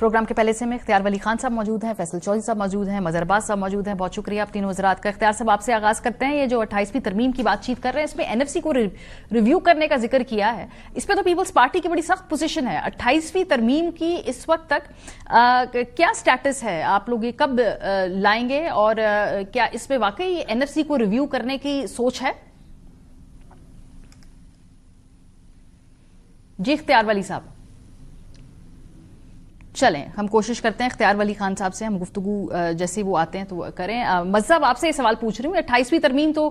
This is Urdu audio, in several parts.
پروگرام کے پہلے سے میں اختیار ولی خان صاحب موجود ہیں, فیصل چودھری صاحب موجود ہیں, مظہر عباس صاحب موجود ہیں. بہت شکریہ آپ تینوں حضرات کا. اختیار صاحب آپ سے آغاز کرتے ہیں. یہ جو 28ویں ترمیم کی بات چیت کر رہے ہیں اس میں این ایف سی کو ریویو کرنے کا ذکر کیا ہے, اس پہ تو پیپلز پارٹی کی بڑی سخت پوزیشن ہے. 28ویں ترمیم کی اس وقت تک کیا سٹیٹس ہے؟ آپ لوگ یہ کب لائیں گے اور کیا اس پہ واقعی این ایف سی کو ریویو کرنے کی سوچ ہے؟ جی اختیار ولی صاحب چلیں, ہم کوشش کرتے ہیں اختیار ولی خان صاحب سے ہم گفتگو جیسے وہ آتے ہیں تو کریں. مذہب آپ سے یہ سوال پوچھ رہی ہوں, 28ویں ترمیم تو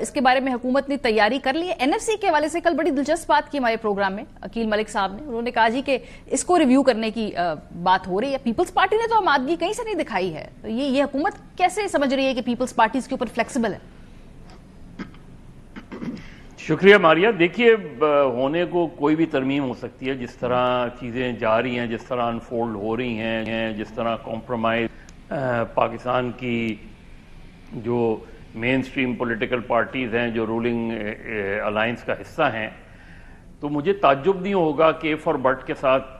اس کے بارے میں حکومت نے تیاری کر لی ہے. این ایف سی کے حوالے سے کل بڑی دلچسپ بات کی ہمارے پروگرام میں عقیل ملک صاحب نے. انہوں نے کہا جی کہ اس کو ریویو کرنے کی بات ہو رہی ہے. پیپلز پارٹی نے تو آمادگی کہیں سے نہیں دکھائی ہے. یہ حکومت کیسے سمجھ رہی ہے کہ پیپلز پارٹی اس کے اوپر فلیکسیبل ہے؟ شکریہ ماریہ. دیکھیے, ہونے کو کوئی بھی ترمیم ہو سکتی ہے. جس طرح چیزیں جا رہی ہیں, جس طرح انفولڈ ہو رہی ہیں, جس طرح کمپرومائز پاکستان کی جو مین سٹریم پولیٹیکل پارٹیز ہیں جو رولنگ الائنس کا حصہ ہیں, تو مجھے تعجب نہیں ہوگا کہ ایف اور بٹ کے ساتھ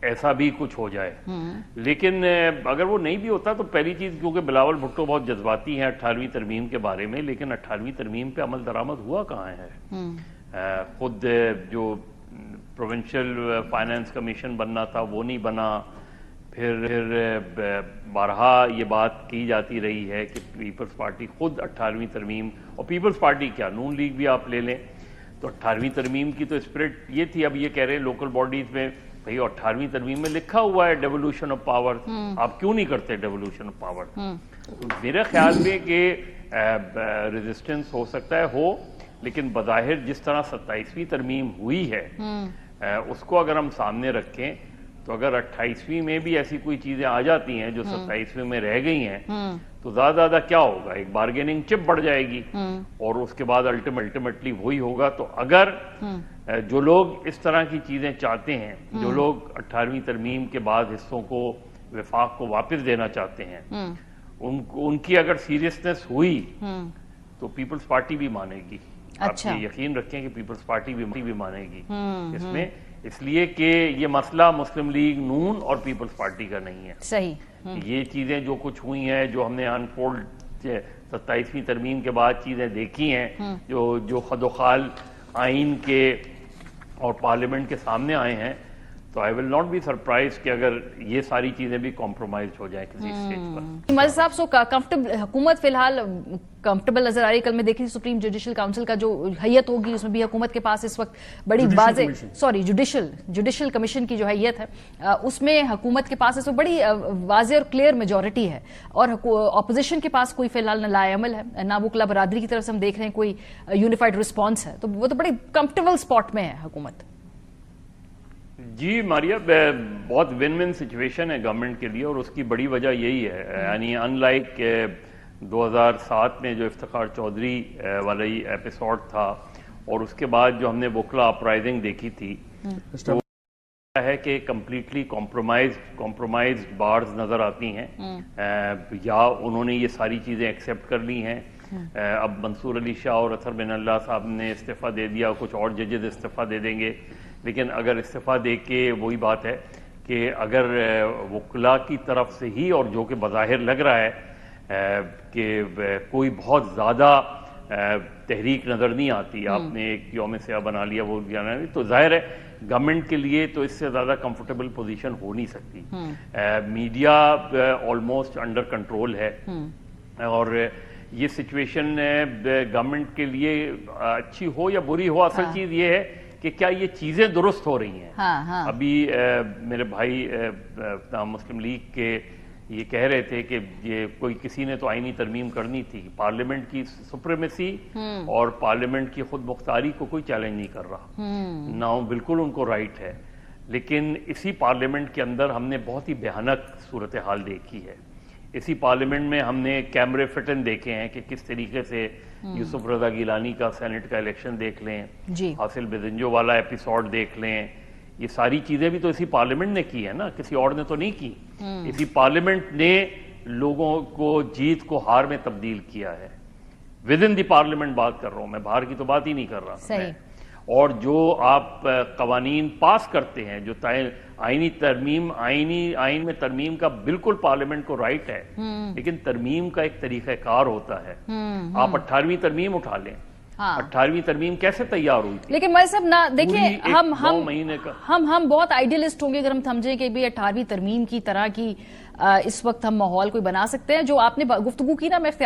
ایسا بھی کچھ ہو جائے. لیکن اگر وہ نہیں بھی ہوتا تو پہلی چیز, کیونکہ بلاول بھٹو بہت جذباتی ہیں 18ویں ترمیم کے بارے میں, لیکن 18ویں ترمیم پہ عمل درآمد ہوا کہاں ہے؟ خود جو پروونشل فائنانس کمیشن بننا تھا وہ نہیں بنا. پھر بارہا یہ بات کی جاتی رہی ہے کہ پیپلز پارٹی خود 18ویں ترمیم, اور پیپلز پارٹی کیا نون لیگ بھی آپ لے لیں تو 18ویں ترمیم کی تو اسپرٹ یہ تھی. اب یہ کہہ رہے ہیں لوکل باڈیز میں بھئی 18ویں ترمیم میں لکھا ہوا ہے ڈیولوشن آف پاور, آپ کیوں نہیں کرتے ڈیولوشن آف پاور؟ میرے خیال میں کہ ریزسٹنس ہو سکتا ہے ہو, لیکن بظاہر جس طرح 27ویں ترمیم ہوئی ہے اس کو اگر ہم سامنے رکھیں تو اگر 28ویں میں بھی ایسی کوئی چیزیں آ جاتی ہیں جو 27ویں میں رہ گئی ہیں تو زیادہ کیا ہوگا, ایک بارگیننگ چپ بڑھ جائے گی اور اس کے بعد الٹیمیٹلی وہی ہوگا. تو اگر جو لوگ اس طرح کی چیزیں چاہتے ہیں, جو لوگ 18ویں ترمیم کے بعد حصوں کو وفاق کو واپس دینا چاہتے ہیں, ان کی اگر سیریسنس ہوئی تو پیپلز پارٹی بھی مانے گی. آپ یہ یقین رکھیں کہ پیپلز پارٹی بھی مانے گی اس میں, اس لیے کہ یہ مسئلہ مسلم لیگ نون اور پیپلز پارٹی کا نہیں ہے. صحیح. یہ چیزیں جو کچھ ہوئی ہیں, جو ہم نے انفولڈ 27ویں ترمیم کے بعد چیزیں دیکھی ہیں, جو خد و خال آئین کے اور پارلیمنٹ کے سامنے آئے ہیں, تو آئی ول ناٹ بی سرپرائز کہ اگر یہ ساری چیزیں بھی کمپرومائز ہو جائیں کسی اسٹیج پر. مجھد صاحب سو کمفرٹیبل حکومت فی الحال کمفرٹیبل نظر آ رہی. کل میں دیکھی سپریم جوڈیشل کاؤنسل کا جو حیت ہوگی اس میں بھی حکومت کے پاس اس وقت بڑی واضح جوڈیشل کمیشن کی جو حیت ہے اس میں حکومت کے پاس اس وقت بڑی واضح اور کلیئر میجورٹی ہے, اور اپوزیشن کے پاس کوئی فی الحال نہ لائے عمل ہے نہ وکلا برادری کی طرف سے ہم دیکھ رہے ہیں کوئی یونیفائڈ رسپانس ہے. تو وہ تو بڑی کمفرٹیبل اسپاٹ میں ہے حکومت. جی ماریہ, بہت ون ون سچویشن ہے گورنمنٹ کے لیے, اور اس کی بڑی وجہ یہی ہے. یعنی ان لائک 2007 میں جو افتخار چودھری والی ایپیسوڈ تھا اور اس کے بعد جو ہم نے وکلا اپرائزنگ دیکھی تھی, تو ہے کہ کمپلیٹلی کمپرومائز بارز نظر آتی ہیں, یا انہوں نے یہ ساری چیزیں ایکسیپٹ کر لی ہیں. اب منصور علی شاہ اور اطہر بن اللہ صاحب نے استعفیٰ دے دیا, کچھ اور ججز استعفیٰ دے دیں گے, لیکن اگر استعفیٰ دے کے وہی بات ہے کہ اگر وکلا کی طرف سے ہی, اور جو کہ بظاہر لگ رہا ہے کہ کوئی بہت زیادہ تحریک نظر نہیں آتی, آپ نے ایک یوم سیاہ بنا لیا وہ جانا نہیں, تو ظاہر ہے گورنمنٹ کے لیے تو اس سے زیادہ کمفرٹیبل پوزیشن ہو نہیں سکتی. میڈیا آلموسٹ انڈر کنٹرول ہے, اور یہ سچویشن گورنمنٹ کے لیے اچھی ہو یا بری ہو, اصل چیز یہ ہے کہ کیا یہ چیزیں درست ہو رہی ہیں. ابھی میرے بھائی مسلم لیگ کے یہ کہہ رہے تھے کہ یہ کوئی کسی نے تو آئینی ترمیم کرنی تھی, پارلیمنٹ کی سپریمیسی اور پارلیمنٹ کی خود مختاری کو کوئی چیلنج نہیں کر رہا نہ, بالکل ان کو رائٹ ہے. لیکن اسی پارلیمنٹ کے اندر ہم نے بہت ہی بھیانک صورتحال دیکھی ہے. اسی پارلیمنٹ میں ہم نے کیمرے فٹن دیکھے ہیں کہ کس طریقے سے یوسف رضا گیلانی کا سینٹ کا الیکشن دیکھ لیں, حاصل بزنجو والا ایپیسوڈ دیکھ لیں, یہ ساری چیزیں بھی تو اسی پارلیمنٹ نے کی ہے نا, کسی اور نے تو نہیں کی. اسی پارلیمنٹ نے لوگوں کو جیت کو ہار میں تبدیل کیا ہے. ود ان دی پارلیمنٹ بات کر رہا ہوں میں, باہر کی تو بات ہی نہیں کر رہا. اور جو آپ قوانین پاس کرتے ہیں, جو آئین میں ترمیم کا بالکل پارلیمنٹ کو رائٹ ہے، لیکن ترمیم کا ایک طریقہ کار ہوتا ہے۔ آپ 18ویں ترمیم اٹھا لیں، 18ویں ترمیم کیسے تیار ہوئی تھی؟ لیکن میں صاحب نہ دیکھیں، ہم بہت آئیڈیلسٹ ہوں گے اگر ہم سمجھیں کہ 18ویں ترمیم کی طرح کی اس وقت ہم ماحول کوئی بنا سکتے ہیں۔ جو آپ نے گفتگو کی نا، میں